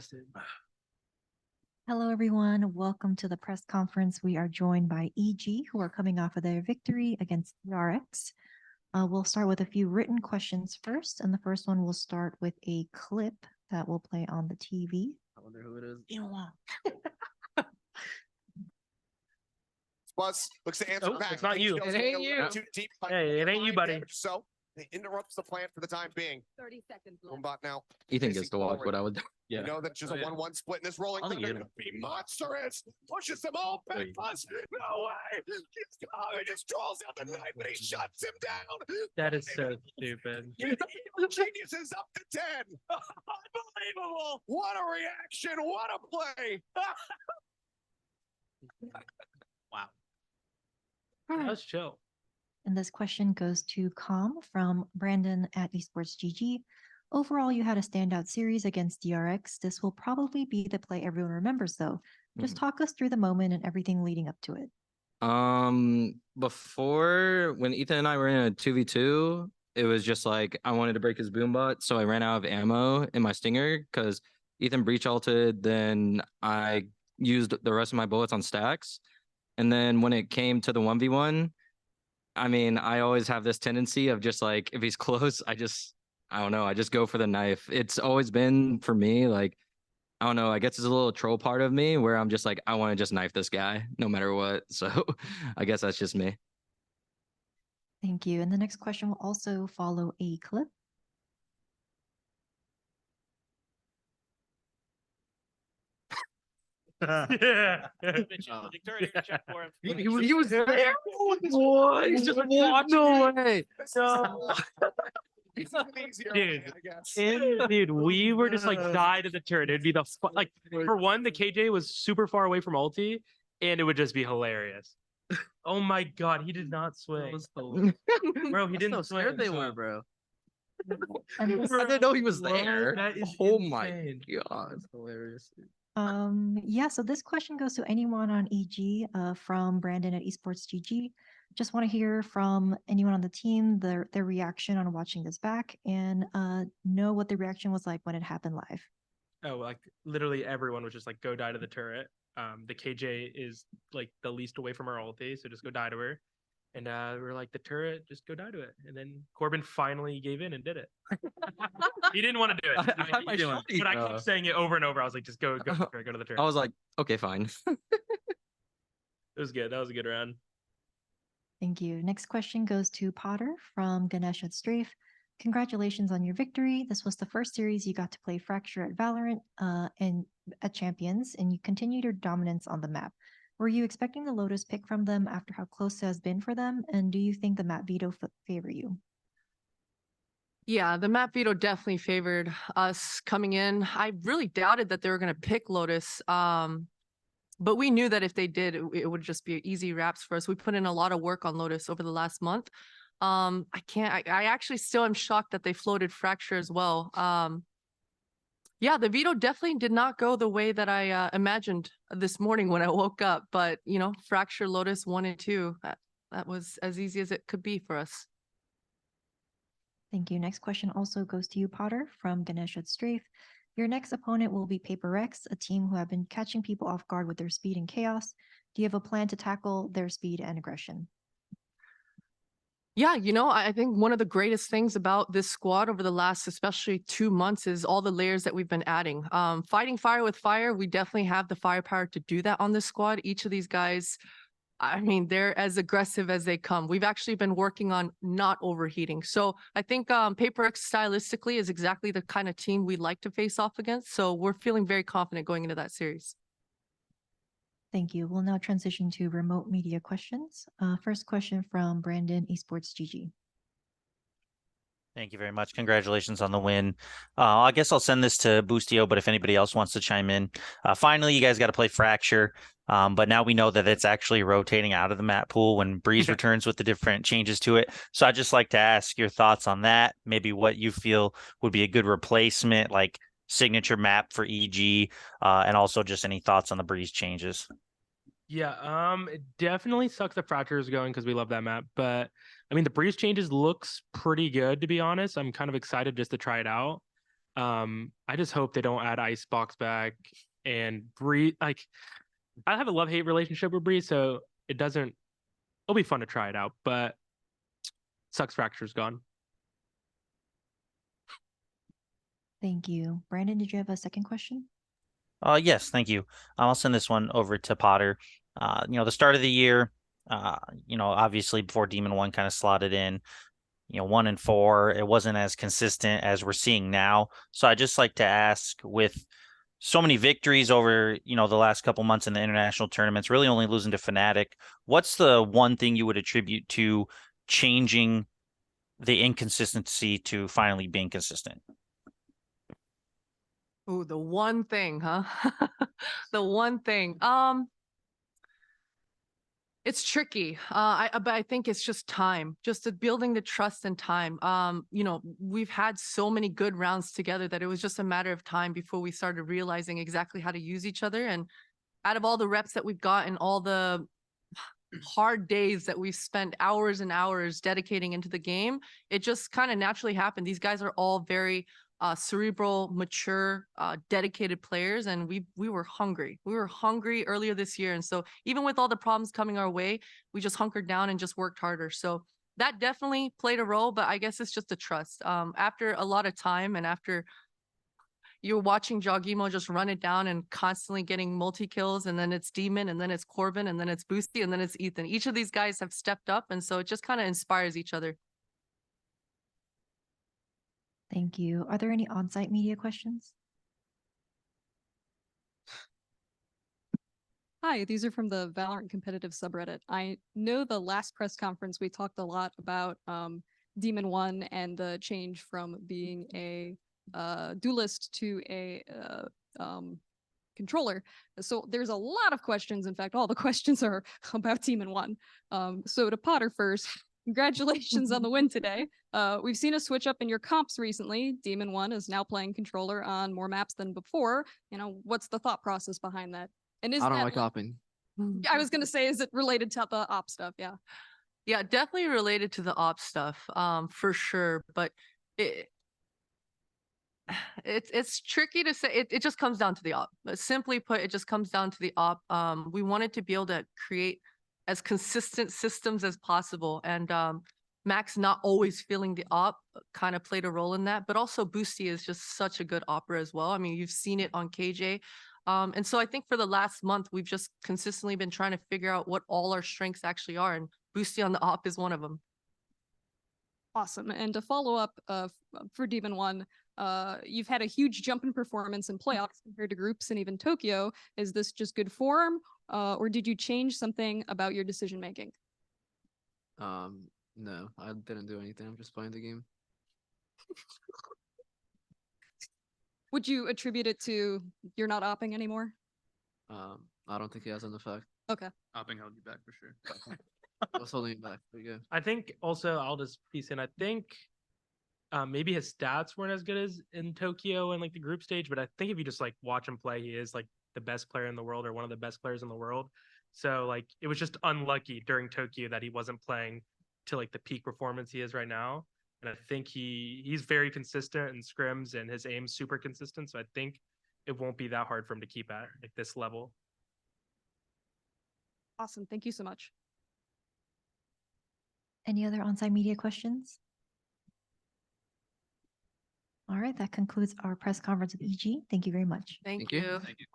invested. Hello, everyone. Welcome to the press conference. We are joined by EG, who are coming off of their victory against RX. We'll start with a few written questions first, and the first one will start with a clip that will play on the TV. I wonder who it is. Buzz looks to answer back. It's not you. It ain't you. Hey, it ain't you, buddy. So it interrupts the plan for the time being. 30 seconds left. Boombot now. Ethan gets to watch what I would do. You know that just a 1-1 split in this rolling I think thunder could be monstrous. Pushes them all back. Buzz. No way. He just draws out the knife, but he shuts him down. That is so stupid. Genius is up to 10. Unbelievable. What a reaction. What a play. Wow. That was chill. And this question goes to Com from Brandon at Esports GG. Overall, you had a standout series against DRX. This will probably be the play everyone remembers, though. Just talk us through the moment and everything leading up to it. Before, when Ethan and I were in a 2v2, it was just like I wanted to break his boombot, so I ran out of ammo in my stinger because Ethan breach ulted, then I used the rest of my bullets on stacks. And then when it came to the 1v1, I mean, I always have this tendency of just like, if he's close, I don't know, I just go for the knife. It's always been for me, like, I don't know, I guess it's a little troll part of me where I'm just like, I want to just knife this guy no matter what. So I guess that's just me. Thank you. And the next question will also follow a clip. Yeah. He was there. What? He's just watching. No way. So, dude, we were just like die to the turret. It'd be the like for one, the KJ was super far away from ulti, and it would just be hilarious. Oh my god, he did not swing. Bro, he didn't swing. Scared they were, bro. I didn't know he was there. That is Oh insane. my god. That's hilarious. Yeah, so this question goes to anyone on EG from Brandon at Esports GG. Just want to hear from anyone on the team, their reaction on watching this back, and know what the reaction was like when it happened live. Oh, like literally everyone was just like, go die to the turret. The KJ is like the least away from our ulti, so just go die to her. And we were like, the turret, just go die to it. And then Corbin finally gave in and did it. He didn't want to do it. But I kept saying it over and over. I was like, just go to the turret. I was like, okay, fine. It was good. That was a good round. Thank you. Next question goes to Potter from Ganesh at Strafe. Congratulations on your victory. This was the first series you got to play Fracture at Valorant and at Champions, and you continued your dominance on the map. Were you expecting the Lotus pick from them after how close it has been for them? And do you think the map veto favor you? Yeah, the map veto definitely favored us coming in. I really doubted that they were going to pick Lotus. But we knew that if they did, it would just be easy wraps for us. We put in a lot of work on Lotus over the last month. I actually still am shocked that they floated Fracture as well. Yeah, the veto definitely did not go the way that I imagined this morning when I woke up. But, you know, Fracture, Lotus 1 and 2, that was as easy as it could be for us. Thank you. Next question also goes to you, Potter, from Ganesh at Strafe. Your next opponent will be Paper Rex, a team who have been catching people off guard with their speed and chaos. Do you have a plan to tackle their speed and aggression? Yeah, you know, I think one of the greatest things about this squad over the last, especially 2 months, is all the layers that we've been adding. Fighting fire with fire, we definitely have the firepower to do that on this squad. Each of these guys, I mean, they're as aggressive as they come. We've actually been working on not overheating. So I think Paper X stylistically is exactly the kind of team we'd like to face off against. So we're feeling very confident going into that series. Thank you. We'll now transition to remote media questions. First question from Brandon, Esports GG. Thank you very much. Congratulations on the win. I guess I'll send this to Boostio, but if anybody else wants to chime in. Finally, you guys got to play Fracture, but now we know that it's actually rotating out of the map pool when Breeze returns with the different changes to it. So I'd just like to ask your thoughts on that, maybe what you feel would be a good replacement, like signature map for EG, and also just any thoughts on the Breeze changes. Yeah, it definitely sucks that Fracture is going because we love that map. But I mean, the Breeze changes looks pretty good, to be honest. I'm kind of excited just to try it out. I just hope they don't add Icebox back and Bree. Like, I have a love-hate relationship with Bree, so it'll be fun to try it out, but sucks Fracture's gone. Thank you. Brandon, did you have a second question? Yes, thank you. I'll send this one over to Potter. The start of the year, obviously before Demon 1 kind of slotted in, 1 and 4, it wasn't as consistent as we're seeing now. So I'd just like to ask, with so many victories over, the last couple months in the international tournaments, really only losing to Fnatic, what's the one thing you would attribute to changing the inconsistency to finally being consistent? Oh, the one thing, huh? The one thing. It's tricky. But I think it's just time, just building the trust and time. We've had so many good rounds together that it was just a matter of time before we started realizing exactly how to use each other. And out of all the reps that we've got and all the hard days that we've spent hours and hours dedicating into the game, it just kind of naturally happened. These guys are all very cerebral, mature, dedicated players, and we were hungry. We were hungry earlier this year, and so even with all the problems coming our way, we just hunkered down and just worked harder. So that definitely played a role, but I guess it's just a trust. After a lot of time and after you're watching Jogimo just run it down and constantly getting multi-kills, and then it's Demon, and then it's Corbin, and then it's Boosty, and then it's Ethan. Each of these guys have stepped up, and so it just kind of inspires each other. Thank you. Are there any on-site media questions? Hi, these are from the Valorant competitive subreddit. I know the last press conference we talked a lot about Demon 1 and the change from being a duelist to a controller. So there's a lot of questions. In fact, all the questions are about Demon 1. So to Potter first, congratulations on the win today. We've seen a switch up in your comps recently. Demon 1 is now playing controller on more maps than before. What's the thought process behind that? And is I don't that like hopping. I was gonna say, is it related to the op stuff? Yeah. Yeah, definitely related to the op stuff, for sure. But it's tricky to say. It just comes down to the op. Simply put, it just comes down to the op. We wanted to be able to create as consistent systems as possible, and Max not always feeling the op kind of played a role in that. But also Boosty is just such a good opera as well. I mean, you've seen it on KJ. And so I think for the last month, we've just consistently been trying to figure out what all our strengths actually are, and Boosty on the op is one of them. Awesome. And to follow up for Demon 1, you've had a huge jump in performance in playoffs compared to groups and even Tokyo. Is this just good form, or did you change something about your decision making? No, I didn't do anything. I'm just playing the game. Would you attribute it to you're not opping anymore? I don't think it has an effect. Okay. Opping held you back for sure. I was holding it back. There you go. I think also I'll just piece in. I think maybe his stats weren't as good as in Tokyo and like the group stage, but I think if you just like watch him play, he is like the best player in the world or one of the best players in the world. So like it was just unlucky during Tokyo that he wasn't playing to like the peak performance he is right now. And I think he's very consistent in scrims and his aim's super consistent. So I think it won't be that hard for him to keep at like this level. Awesome. Thank you so much. Any other on-site media questions? All right, that concludes our press conference with EG. Thank you very much. Thank you. you. Thank you.